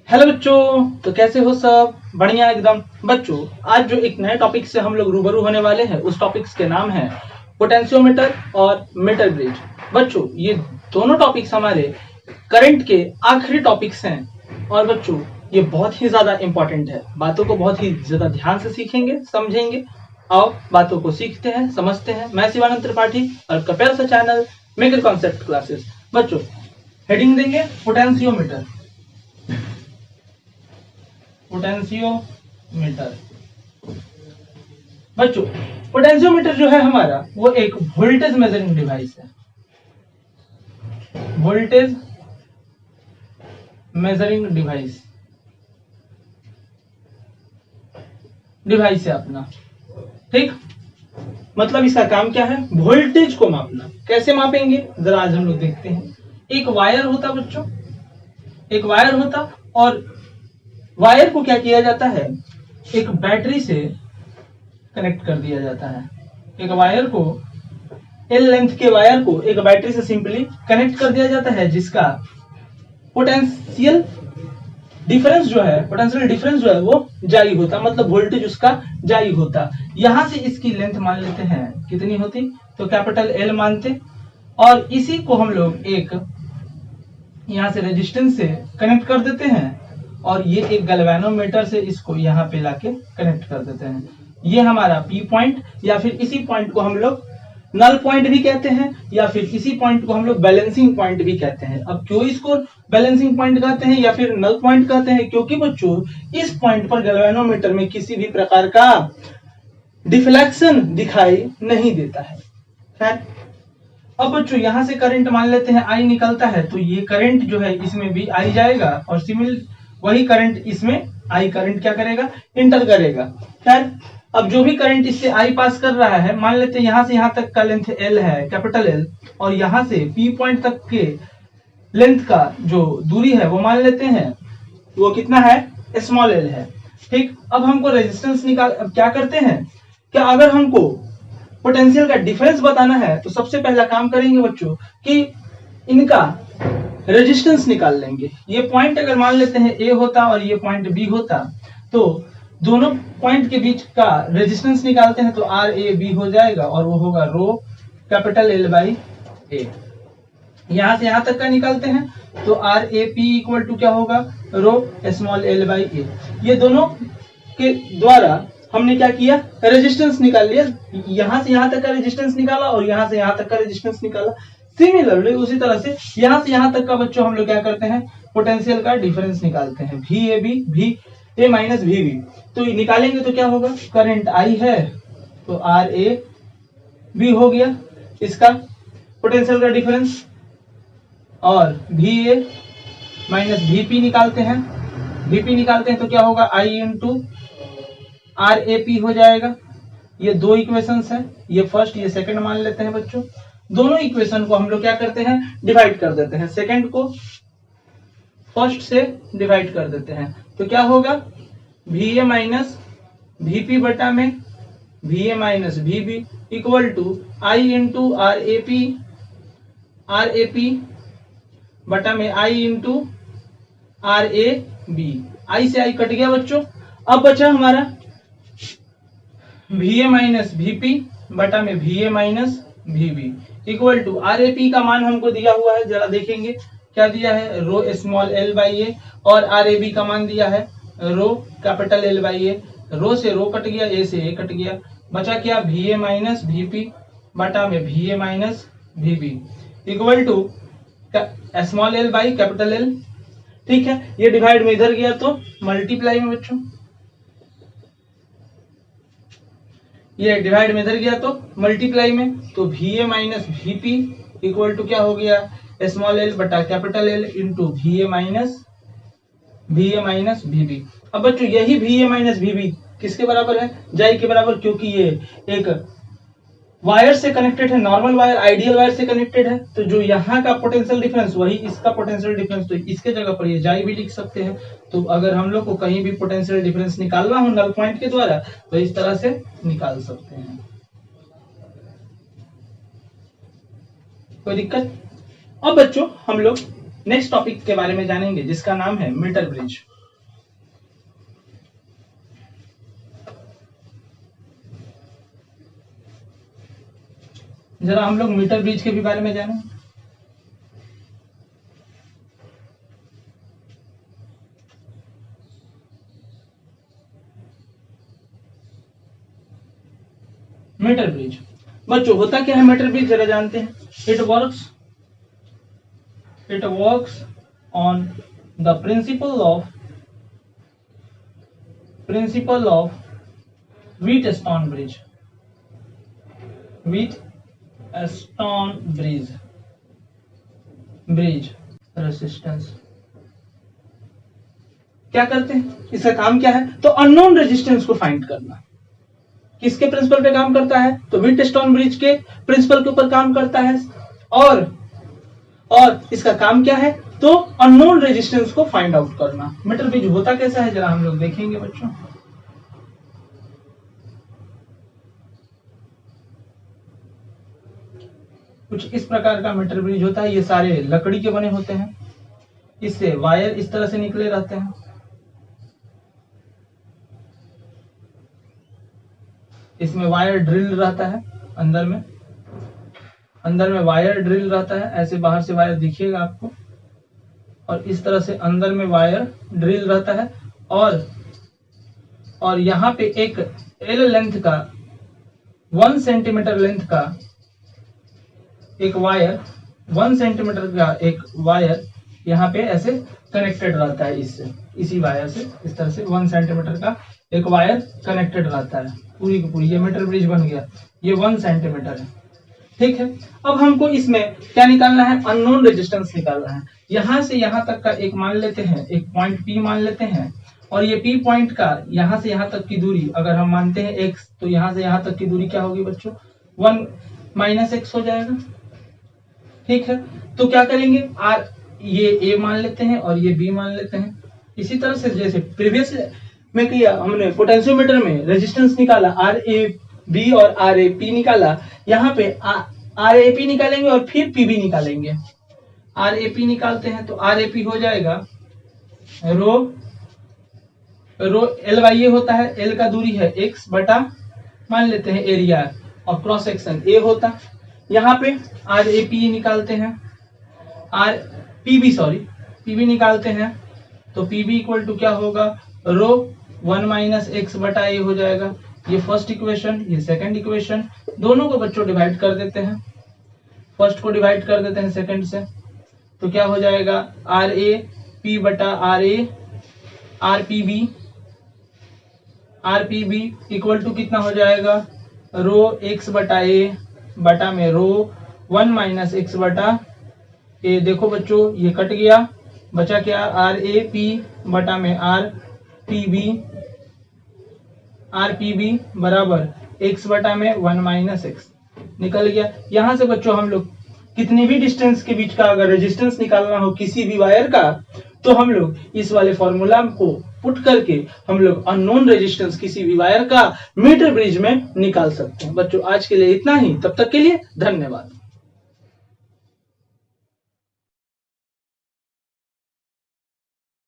Hello बच्चों, तो कैसे हो सब? बढ़िया एकदम। बच्चों, आज जो एक नए टॉपिक से हम लोग रूबरू होने वाले हैं उस टॉपिक्स के नाम है पोटेंशियोमीटर और मीटर ब्रिज। बच्चों, ये दोनों टॉपिक्स हमारे करंट के आखिरी टॉपिक्स हैं और बच्चों ये बहुत ही ज्यादा इंपॉर्टेंट है। बातों को बहुत ही ज्यादा ध्यान से सीखेंगे, समझेंगे। आओ बातों को सीखते हैं, समझते हैं। मैं शिवानंद त्रिपाठी और कपेल सा चैनल मेकर कॉन्सेप्ट क्लासेस। बच्चों, हेडिंग देंगे पोटेंशियोमीटर। पोटेंशियोमीटर बच्चों, पोटेंशियोमीटर जो है हमारा वो एक वोल्टेज मेजरिंग डिवाइस है। वोल्टेज मेजरिंग डिवाइस है अपना। ठीक, मतलब इसका काम क्या है? वोल्टेज को मापना। कैसे मापेंगे जरा आज हम लोग देखते हैं। एक वायर होता बच्चों, एक वायर होता और वायर को क्या किया जाता है? एक बैटरी से कनेक्ट कर दिया जाता है। एक वायर को, एल लेंथ के वायर को एक बैटरी से सिंपली कनेक्ट कर दिया जाता है, जिसका पोटेंशियल डिफरेंस जो है वो जारी होता, मतलब वोल्टेज उसका जारी होता। यहां से इसकी लेंथ मान लेते हैं कितनी होती, तो कैपिटल एल मानते, और इसी को हम लोग एक यहां से रेजिस्टेंस से कनेक्ट कर देते हैं और ये एक गैल्वेनोमीटर से इसको यहाँ पे लाके कनेक्ट कर देते हैं। ये हमारा पी पॉइंट, या फिर इसी पॉइंट को हम लोग नल पॉइंट भी कहते हैं, या फिर इसी पॉइंट को हम लोग बैलेंसिंग पॉइंट भी कहते हैं। अब क्यों इसको बैलेंसिंग पॉइंट कहते हैं या फिर नल पॉइंट कहते हैं? क्योंकि बच्चों इस पॉइंट पर गैल्वेनोमीटर में किसी भी प्रकार का डिफ्लेक्शन दिखाई नहीं देता है। खैर, अब बच्चों यहां से करंट मान लेते हैं आई निकलता है, तो ये करंट जो है इसमें भी आई जाएगा और सिमिलर वही करंट इसमें आई करंट क्या करेगा? इंटर करेगा। खैर, अब जो भी करंट इससे आई पास कर रहा है, मान लेते हैं यहां से यहां तक का लेंथ एल है, कैपिटल एल, और यहां से पी पॉइंट तक के लेंथ का जो दूरी है वो मान लेते हैं वो कितना है? स्मॉल एल है। ठीक, अब हमको रेजिस्टेंस निकाल, अब क्या करते हैं, क्या अगर हमको पोटेंशियल का डिफरेंस बताना है तो सबसे पहला काम करेंगे बच्चों कि इनका रेजिस्टेंस निकाल लेंगे। ये पॉइंट अगर मान लेते हैं ए होता और ये पॉइंट बी होता, तो दोनों पॉइंट के बीच का रेजिस्टेंस निकालते हैं तो आर ए बी हो जाएगा और वो होगा rho capital L by A. यहां से यहां तक का निकालते हैं तो R A P equal to क्या होगा? Rho small L by A. ये दोनों के द्वारा हमने क्या किया? रेजिस्टेंस निकाल लिया। यहां से यहां तक का रेजिस्टेंस निकाला और यहां से यहां तक का रेजिस्टेंस निकाला। सिमिलरली उसी तरह से यहां से यहां तक का बच्चों हम लोग क्या करते हैं? पोटेंशियल का डिफरेंस निकालते हैं, V A B V A minus V B. तो निकालेंगे तो क्या होगा? करंट आई है तो आर ए बी हो गया इसका पोटेंशियल का डिफरेंस, और we A minus V P निकालते हैं। वीपी निकालते हैं तो क्या होगा? आई इंटू आर ए पी हो जाएगा। ये दो इक्वेशंस है, ये फर्स्ट ये सेकंड मान लेते हैं बच्चों। दोनों इक्वेशन को हम लोग क्या करते हैं? डिवाइड कर देते हैं। सेकंड को फर्स्ट से डिवाइड कर देते हैं तो क्या होगा? वी ए माइनस वीपी बटा में V A minus V B equal to I into R A P बटा में I into R A B. I से आई कट गया बच्चों। अब बचा हमारा वी ए माइनस वीपी बटा में V A minus V B equal to R A P का मान हमको दिया हुआ है, जरा देखेंगे क्या दिया है? रो स्मॉल एल बाई ए, और आर ए बी का मान दिया है रो कैपिटल एल बाई ए। रो से रो कट गया, ए से ए कट गया, बचा क्या? वी ए माइनस वीपी बटा में V A minus V B equal to small L by capital L. ठीक है, ये डिवाइड में इधर गया तो मल्टीप्लाई में बच्चों, ये डिवाइड में इधर गया तो मल्टीप्लाई में, तो V A minus VP equal to क्या हो गया? स्मॉल एल बटा capital L into V A minus VB. अब बच्चों यही वी ए माइनस वीबी किसके बराबर है? जाई के बराबर, क्योंकि ये एक वायर से कनेक्टेड है, नॉर्मल वायर, आइडियल वायर से कनेक्टेड है। तो जो यहाँ का पोटेंशियल डिफरेंस वही इसका पोटेंशियल डिफरेंस, तो इसके जगह पर ये जाई भी लिख सकते हैं। तो अगर हम लोग को कहीं भी पोटेंशियल डिफरेंस निकालना हो नल पॉइंट के द्वारा तो इस तरह से निकाल सकते हैं। कोई दिक्कत? अब बच्चों हम लोग नेक्स्ट टॉपिक के बारे में जानेंगे जिसका नाम है मीटर ब्रिज। जरा हम लोग मीटर ब्रिज के भी बारे में जाने। मीटर ब्रिज बच्चों होता क्या है मीटर ब्रिज, जरा जानते हैं। It works on the principle of Wheatstone bridge resistance. क्या करते हैं, इसका काम क्या है, तो अननोन रेजिस्टेंस को फाइंड करना। किसके प्रिंसिपल पे काम करता है, तो व्हीटस्टोन ब्रिज के प्रिंसिपल के ऊपर काम करता है। और इसका काम क्या है, तो अननोन रेजिस्टेंस को फाइंड आउट करना। मीटर ब्रिज होता कैसा है जरा हम लोग देखेंगे बच्चों। कुछ इस प्रकार का मीटर ब्रिज होता है। ये सारे लकड़ी के बने होते हैं, इससे वायर इस तरह से निकले रहते हैं। इसमें वायर ड्रिल रहता है, अंदर में वायर ड्रिल रहता है। ऐसे बाहर से वायर दिखेगा आपको, और इस तरह से अंदर में वायर ड्रिल रहता है। और यहाँ पे एक एल लेंथ का 1 सेंटीमीटर लेंथ का एक वायर, 1 सेंटीमीटर का एक वायर यहाँ पे ऐसे कनेक्टेड रहता है। इसी वायर से इस तरह से 1 सेंटीमीटर का एक वायर कनेक्टेड रहता है। पूरी की पूरी ये मीटर ब्रिज बन गया। ये 1 सेंटीमीटर है, ठीक है। अब हमको इसमें क्या निकालना है, अननोन रेजिस्टेंस निकालना है। यहां से यहां तक का एक मान लेते हैं, एक पॉइंट P मान लेते हैं। और ये P पॉइंट का यहां से यहां तक की दूरी अगर हम मानते हैं x, तो यहां से यहां तक की दूरी क्या होगी बच्चों, 1 - x हो जाएगा, ठीक है। तो क्या करेंगे, ये A मान लेते हैं और ये B मान लेते हैं। इसी तरह से जैसे प्रीवियस में किया हमने, पोटेंशियोमीटर में रेजिस्टेंस निकाला, RAB और RAP निकाला। यहाँ पे RAP निकालेंगे और फिर PB निकालेंगे। RAP निकालते हैं तो RAP हो जाएगा रो LYA होता है, L का दूरी है x बटा मान लेते हैं एरिया, और क्रॉस सेक्शन A होता। यहाँ पे RAP निकालते हैं, PB निकालते हैं, तो PB इक्वल टू क्या होगा, रो 1 - x बटा A हो जाएगा। ये फर्स्ट इक्वेशन, ये सेकंड इक्वेशन, दोनों को बच्चों डिवाइड कर देते हैं। फर्स्ट को डिवाइड कर देते हैं सेकंड से, तो क्या हो जाएगा, RAP बटा RPB इक्वल टू कितना हो जाएगा, रो x बटा A बटा में रो 1 - x बटा A। देखो बच्चों ये कट गया, बचा क्या, RAP बटा में RPB बराबर x बटा में 1 - x निकल गया। यहां से बच्चों हम लोग कितनी भी डिस्टेंस के बीच का अगर रेजिस्टेंस निकालना हो किसी भी वायर का, तो हम लोग इस वाले फॉर्मूला को पुट करके हम लोग अननोन रेजिस्टेंस किसी भी वायर का मीटर ब्रिज में निकाल सकते हैं। बच्चों आज के लिए इतना ही, तब तक के लिए धन्यवाद।